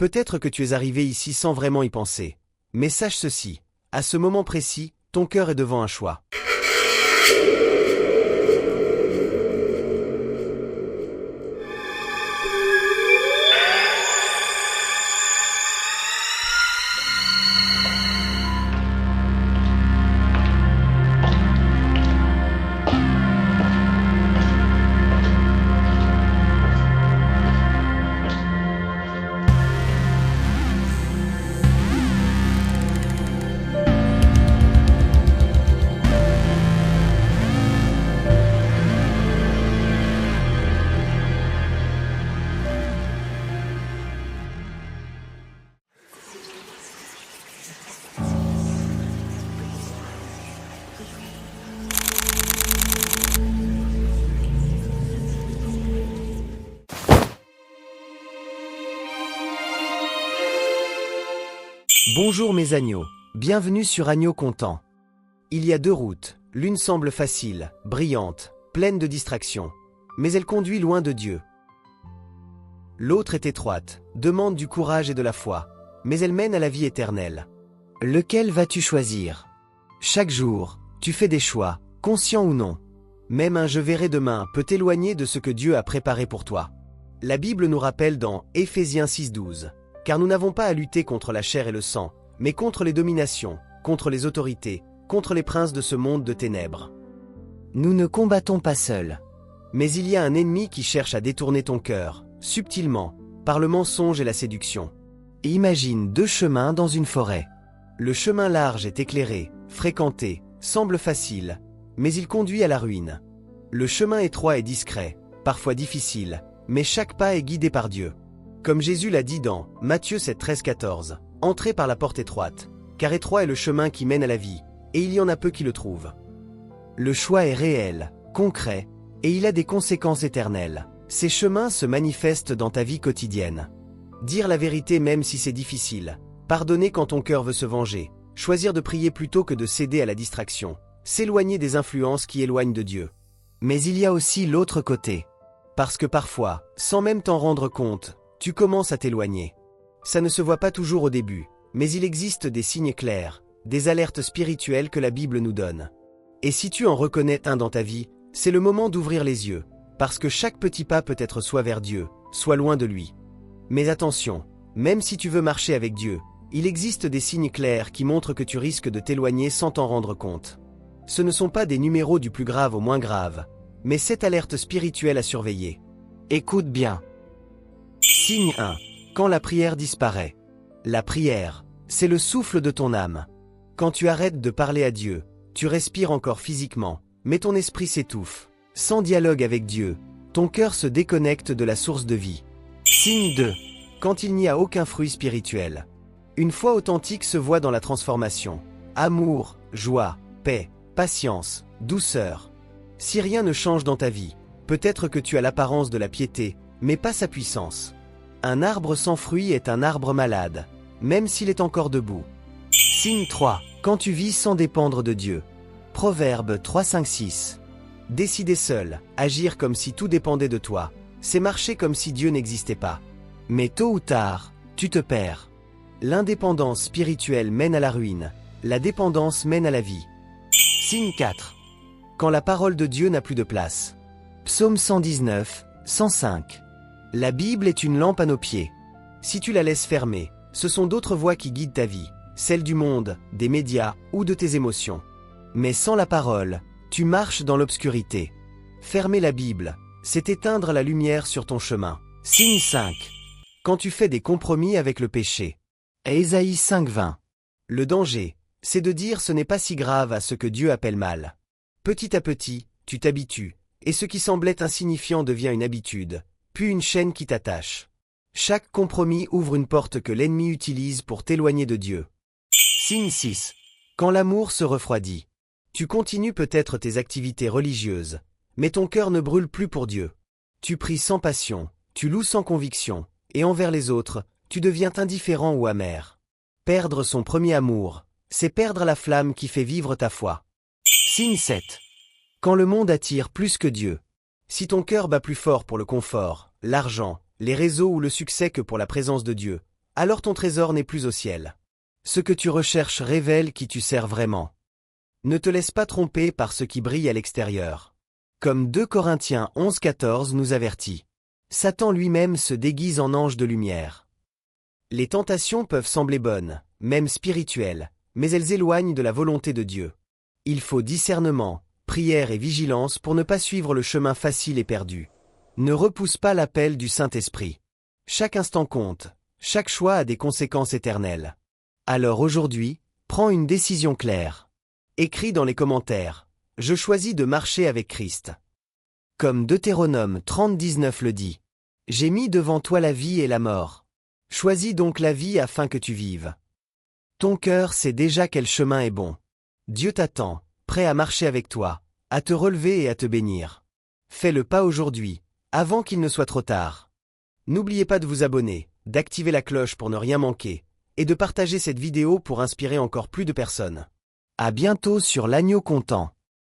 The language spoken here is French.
Peut-être que tu es arrivé ici sans vraiment y penser. Mais sache ceci, à ce moment précis, ton cœur est devant un choix. Bonjour mes agneaux, bienvenue sur Agneau Content. Il y a deux routes, l'une semble facile, brillante, pleine de distractions, mais elle conduit loin de Dieu. L'autre est étroite, demande du courage et de la foi, mais elle mène à la vie éternelle. Lequel vas-tu choisir? Chaque jour, tu fais des choix, conscients ou non. Même un « je verrai demain » peut t'éloigner de ce que Dieu a préparé pour toi. La Bible nous rappelle dans Éphésiens 6,12 « Car nous n'avons pas à lutter contre la chair et le sang, mais contre les dominations, contre les autorités, contre les princes de ce monde de ténèbres. » Nous ne combattons pas seuls. Mais il y a un ennemi qui cherche à détourner ton cœur, subtilement, par le mensonge et la séduction. Imagine deux chemins dans une forêt. Le chemin large est éclairé, fréquenté, semble facile, mais il conduit à la ruine. Le chemin étroit est discret, parfois difficile, mais chaque pas est guidé par Dieu. Comme Jésus l'a dit dans Matthieu 7, 13-14, « Entrez par la porte étroite, car étroit est le chemin qui mène à la vie, et il y en a peu qui le trouvent. » Le choix est réel, concret, et il a des conséquences éternelles. Ces chemins se manifestent dans ta vie quotidienne. Dire la vérité même si c'est difficile, pardonner quand ton cœur veut se venger, choisir de prier plutôt que de céder à la distraction, s'éloigner des influences qui éloignent de Dieu. Mais il y a aussi l'autre côté. Parce que parfois, sans même t'en rendre compte, tu commences à t'éloigner. Ça ne se voit pas toujours au début, mais il existe des signes clairs, des alertes spirituelles que la Bible nous donne. Et si tu en reconnais un dans ta vie, c'est le moment d'ouvrir les yeux, parce que chaque petit pas peut être soit vers Dieu, soit loin de lui. Mais attention, même si tu veux marcher avec Dieu, il existe des signes clairs qui montrent que tu risques de t'éloigner sans t'en rendre compte. Ce ne sont pas des numéros du plus grave au moins grave, mais cette alerte spirituelle à surveiller. Écoute bien. Signe 1. Quand la prière disparaît. La prière, c'est le souffle de ton âme. Quand tu arrêtes de parler à Dieu, tu respires encore physiquement, mais ton esprit s'étouffe. Sans dialogue avec Dieu, ton cœur se déconnecte de la source de vie. Signe 2. Quand il n'y a aucun fruit spirituel. Une foi authentique se voit dans la transformation. Amour, joie, paix, patience, douceur. Si rien ne change dans ta vie, peut-être que tu as l'apparence de la piété, mais pas sa puissance. Un arbre sans fruit est un arbre malade, même s'il est encore debout. Signe 3. Quand tu vis sans dépendre de Dieu. Proverbe 3, 5, 6. Décider seul, agir comme si tout dépendait de toi, c'est marcher comme si Dieu n'existait pas. Mais tôt ou tard, tu te perds. L'indépendance spirituelle mène à la ruine, la dépendance mène à la vie. Signe 4. Quand la parole de Dieu n'a plus de place. Psaume 119, 105. La Bible est une lampe à nos pieds. Si tu la laisses fermée, ce sont d'autres voix qui guident ta vie, celles du monde, des médias ou de tes émotions. Mais sans la parole, tu marches dans l'obscurité. Fermer la Bible, c'est éteindre la lumière sur ton chemin. Signe 5. Quand tu fais des compromis avec le péché. Ésaïe 5, 20. Le danger, c'est de dire ce n'est pas si grave à ce que Dieu appelle mal. Petit à petit, tu t'habitues, et ce qui semblait insignifiant devient une habitude, puis une chaîne qui t'attache. Chaque compromis ouvre une porte que l'ennemi utilise pour t'éloigner de Dieu. Signe 6. Quand l'amour se refroidit. Tu continues peut-être tes activités religieuses, mais ton cœur ne brûle plus pour Dieu. Tu pries sans passion, tu loues sans conviction, et envers les autres, tu deviens indifférent ou amer. Perdre son premier amour, c'est perdre la flamme qui fait vivre ta foi. Signe 7. Quand le monde attire plus que Dieu. Si ton cœur bat plus fort pour le confort, l'argent, les réseaux ou le succès que pour la présence de Dieu, alors ton trésor n'est plus au ciel. Ce que tu recherches révèle qui tu sers vraiment. Ne te laisse pas tromper par ce qui brille à l'extérieur. Comme 2 Corinthiens 11,14 nous avertit. Satan lui-même se déguise en ange de lumière. Les tentations peuvent sembler bonnes, même spirituelles, mais elles éloignent de la volonté de Dieu. Il faut discernement, prière et vigilance pour ne pas suivre le chemin facile et perdu. Ne repousse pas l'appel du Saint-Esprit. Chaque instant compte, chaque choix a des conséquences éternelles. Alors aujourd'hui, prends une décision claire. Écris dans les commentaires « Je choisis de marcher avec Christ ». Comme Deutéronome 30,19 le dit. « J'ai mis devant toi la vie et la mort. Choisis donc la vie afin que tu vives. » Ton cœur sait déjà quel chemin est bon. Dieu t'attend, prêt à marcher avec toi, à te relever et à te bénir. Fais le pas aujourd'hui, avant qu'il ne soit trop tard. N'oubliez pas de vous abonner, d'activer la cloche pour ne rien manquer, et de partager cette vidéo pour inspirer encore plus de personnes. À bientôt sur l'Agneau Content.